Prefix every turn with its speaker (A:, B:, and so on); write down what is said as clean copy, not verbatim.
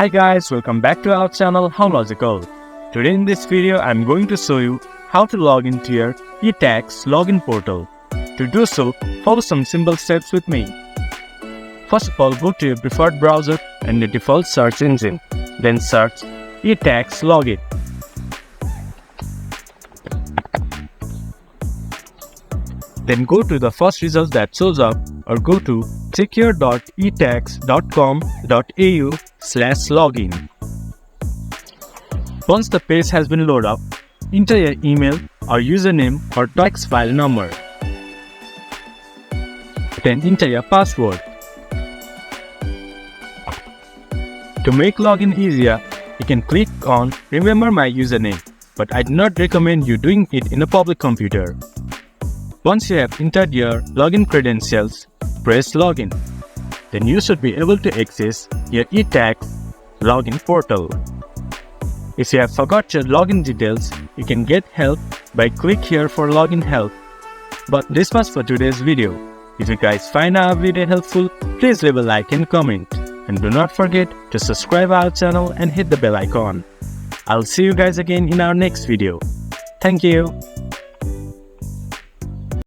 A: Hi guys, welcome back to our channel How Logical. Today in this video I'm going to show you how to log into your ETax login portal. To do so, follow some simple steps with me. First of all, go to your preferred browser and the default search engine. Then search ETax login. Then go to the first result that shows up or go to secure.etax.com.au/login. Once the page has been loaded up, enter your email or username or tax file number. Then enter your password. To make login easier, you can click on Remember My Username, but I do not recommend you doing it in a public computer. Once you have entered your login credentials, press Login. Then you should be able to access your ETax login portal. If you have forgot your login details, you can get help by click here for login help. But this was for today's video. If you guys find our video helpful, please leave a like and comment. And do not forget to subscribe our channel and hit the bell icon. I'll see you guys again in our next video. Thank you.